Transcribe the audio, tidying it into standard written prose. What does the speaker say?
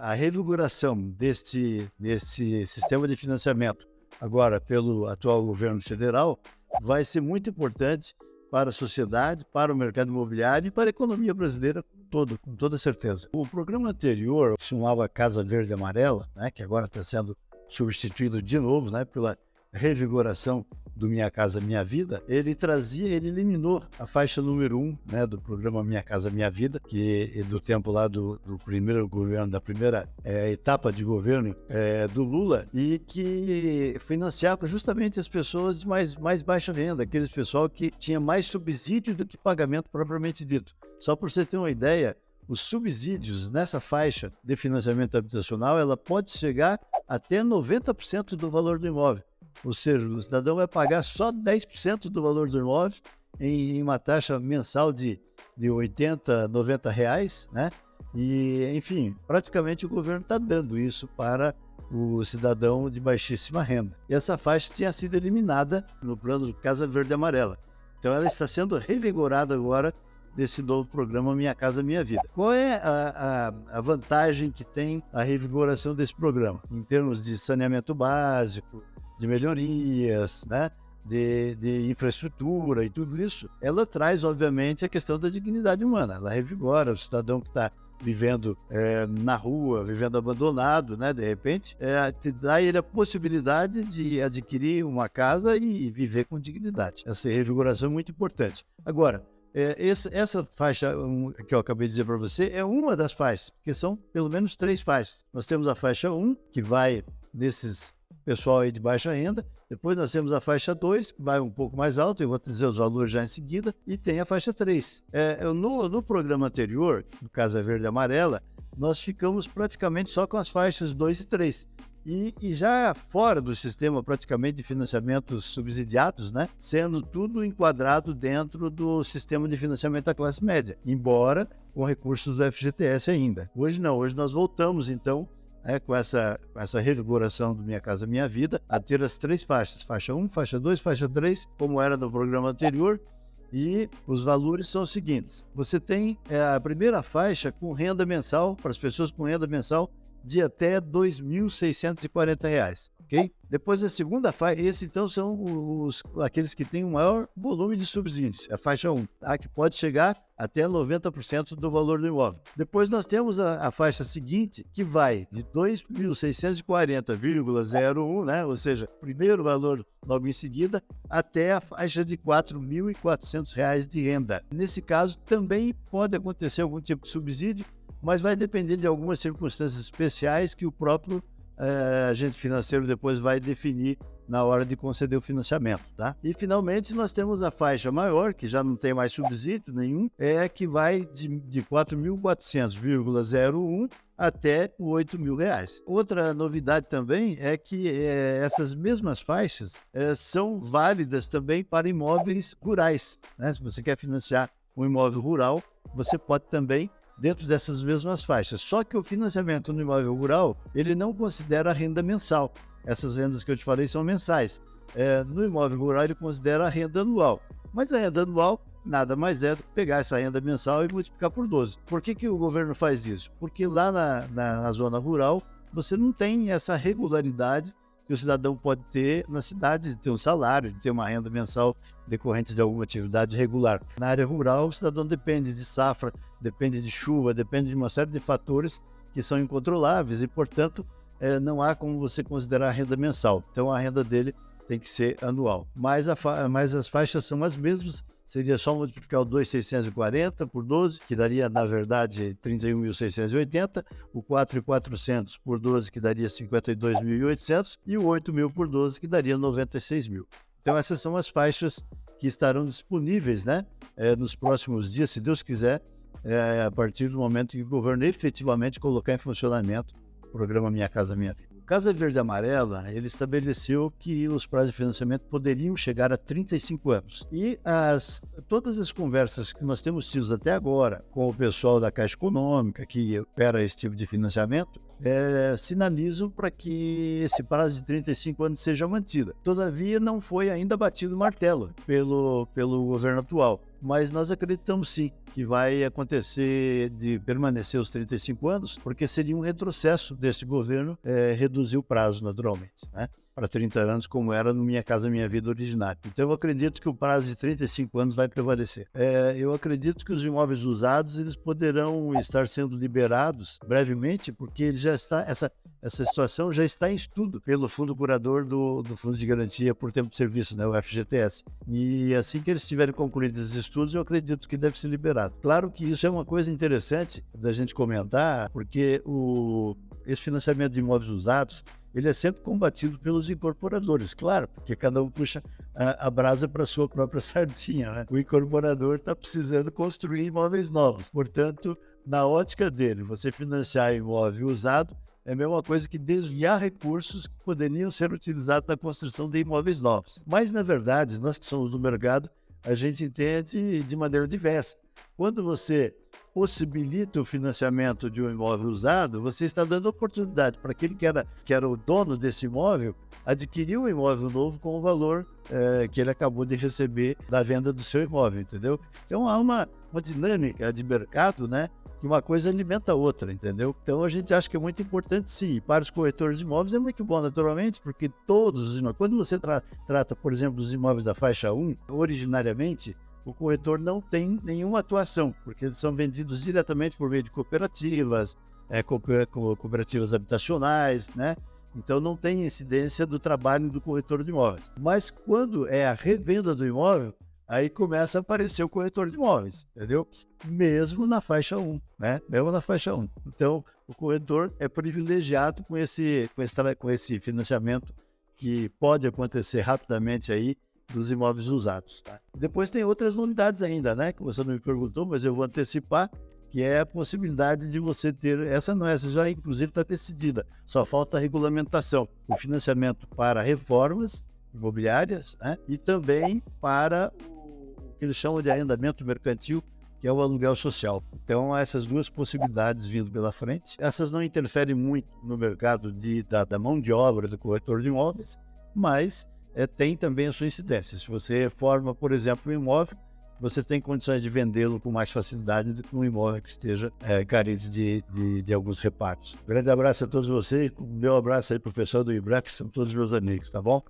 A revigораção deste sistema de financiamento, agora pelo atual governo federal, vai ser muito importante para a sociedade, para o mercado imobiliário e para a economia brasileira com toda certeza. O programa anterior, que se chamava Casa Verde e Amarela, né, que agora está sendo substituído de novo, né, pela revigoração do Minha Casa Minha Vida, ele eliminou a faixa número 1, né, do programa Minha Casa Minha Vida, que é do tempo lá do primeiro governo, da primeira etapa de governo do Lula, e que financiava justamente as pessoas de mais baixa renda, aqueles pessoal que tinha mais subsídio do que pagamento propriamente dito. Só para você ter uma ideia, os subsídios nessa faixa de financiamento habitacional, ela pode chegar até 90% do valor do imóvel. Ou seja, o cidadão vai pagar só 10% do valor do imóvel em uma taxa mensal de 80, 90 reais, né? E, enfim, praticamente o governo está dando isso para o cidadão de baixíssima renda. E essa faixa tinha sido eliminada no plano do Casa Verde e Amarela. Então ela está sendo revigorada agora desse novo programa Minha Casa Minha Vida. Qual é a vantagem que tem a revigoração desse programa? Em termos de saneamento básico, de melhorias, né? de infraestrutura e tudo isso, ela traz, obviamente, a questão da dignidade humana. Ela revigora o cidadão que está vivendo na rua, vivendo abandonado, né? De repente, te dá a ele a possibilidade de adquirir uma casa e viver com dignidade. Essa revigoração é muito importante. Agora, essa faixa que eu acabei de dizer para você é uma das faixas, porque são pelo menos 3 faixas. Nós temos a faixa 1, que vai desses pessoal aí de baixa renda. Depois nós temos a faixa 2, que vai um pouco mais alto, eu vou te dizer os valores já em seguida, e tem a faixa 3. No programa anterior, no Casa Verde e Amarela, nós ficamos praticamente só com as faixas 2 e 3. E já fora do sistema praticamente de financiamentos subsidiados, né, sendo tudo enquadrado dentro do sistema de financiamento da classe média, embora com recursos do FGTS ainda. Hoje não, hoje nós voltamos então com essa revigoração do Minha Casa Minha Vida, a ter as 3 faixas, faixa 1, faixa 2, faixa 3, como era no programa anterior, e os valores são os seguintes. Você tem a primeira faixa com renda mensal, para as pessoas com renda mensal de até R$ 2.640, ok? Depois a segunda faixa, esses então são aqueles que têm o maior volume de subsídios, a faixa 1, tá? Que pode chegar até 90% do valor do imóvel. Depois nós temos a faixa seguinte, que vai de 2.640,01, né? Ou seja, primeiro valor logo em seguida, até a faixa de R$ 4.400 de renda. Nesse caso, também pode acontecer algum tipo de subsídio, mas vai depender de algumas circunstâncias especiais que o próprio agente financeiro depois vai definir na hora de conceder o financiamento, tá? E finalmente nós temos a faixa maior, que já não tem mais subsídio nenhum, que vai de R$ 4.400,01 até R$ 8.000. Outra novidade também é que essas mesmas faixas são válidas também para imóveis rurais, né? Se você quer financiar um imóvel rural, você pode também dentro dessas mesmas faixas. Só que o financiamento no imóvel rural, ele não considera a renda mensal. Essas rendas que eu te falei são mensais. No imóvel rural, ele considera a renda anual. Mas a renda anual nada mais é do que pegar essa renda mensal e multiplicar por 12. Por que o governo faz isso? Porque lá na zona rural, você não tem essa regularidade que o cidadão pode ter na cidade, de ter um salário, de ter uma renda mensal decorrente de alguma atividade regular. Na área rural, o cidadão depende de safra, depende de chuva, depende de uma série de fatores que são incontroláveis e, portanto, não há como você considerar a renda mensal. Então, a renda dele tem que ser anual. Mas as faixas são as mesmas. Seria só multiplicar o 2.640 por 12, que daria, na verdade, 31.680, o 4.400 por 12, que daria 52.800, e o 8.000 por 12, que daria 96.000. Então, essas são as faixas que estarão disponíveis, né, nos próximos dias, se Deus quiser, a partir do momento que o governo efetivamente colocar em funcionamento o programa Minha Casa Minha Vida. O Casa Verde e Amarela, ele estabeleceu que os prazos de financiamento poderiam chegar a 35 anos. E todas as conversas que nós temos tido até agora com o pessoal da Caixa Econômica, que opera esse tipo de financiamento, sinalizam para que esse prazo de 35 anos seja mantido. Todavia, não foi ainda batido o martelo pelo governo atual. mas nós acreditamos sim que vai acontecer de permanecer os 35 anos, porque seria um retrocesso desse governo reduzir o prazo naturalmente, né, para 30 anos, como era no Minha Casa Minha Vida originário. Então eu acredito que o prazo de 35 anos vai prevalecer. Eu acredito que os imóveis usados eles poderão estar sendo liberados brevemente, porque ele já está, essa situação já está em estudo pelo Fundo Curador do Fundo de Garantia por Tempo de Serviço, né, o FGTS. E assim que eles tiverem concluído esses estudos, eu acredito que deve ser liberado. Claro que isso é uma coisa interessante da gente comentar, porque esse financiamento de imóveis usados, ele é sempre combatido pelos incorporadores, claro, porque cada um puxa a brasa para a sua própria sardinha, né? O incorporador está precisando construir imóveis novos. Portanto, na ótica dele, você financiar imóvel usado é a mesma coisa que desviar recursos que poderiam ser utilizados na construção de imóveis novos. Mas, na verdade, nós que somos do mercado, a gente entende de maneira diversa. Quando você possibilita o financiamento de um imóvel usado, você está dando oportunidade para aquele que era o dono desse imóvel adquirir um imóvel novo com o valor que ele acabou de receber da venda do seu imóvel, entendeu? Então há uma dinâmica de mercado, né? Que uma coisa alimenta a outra, entendeu? Então a gente acha que é muito importante sim, para os corretores de imóveis é muito bom naturalmente, porque todos os imóveis, quando você trata, por exemplo, dos imóveis da faixa 1, originariamente, o corretor não tem nenhuma atuação, porque eles são vendidos diretamente por meio de cooperativas, cooperativas habitacionais, né? Então não tem incidência do trabalho do corretor de imóveis. Mas quando é a revenda do imóvel, aí começa a aparecer o corretor de imóveis, entendeu? Mesmo na faixa 1, né? Mesmo na faixa 1. Então, o corretor é privilegiado com esse financiamento que pode acontecer rapidamente aí dos imóveis usados, tá? Depois tem outras novidades ainda, né? Que você não me perguntou, mas eu vou antecipar, que é a possibilidade de você ter, essa já inclusive está decidida, só falta a regulamentação, o financiamento para reformas imobiliárias, né? E também para o que eles chamam de arrendamento mercantil, que é o aluguel social. Então, essas duas possibilidades vindo pela frente, essas não interferem muito no mercado da mão de obra do corretor de imóveis, mas tem também a sua incidência. Se você reforma, por exemplo, um imóvel, você tem condições de vendê-lo com mais facilidade do que um imóvel que esteja carente de alguns reparos. Grande abraço a todos vocês, meu abraço aí para o pessoal do IBRAC, que são todos meus amigos, tá bom?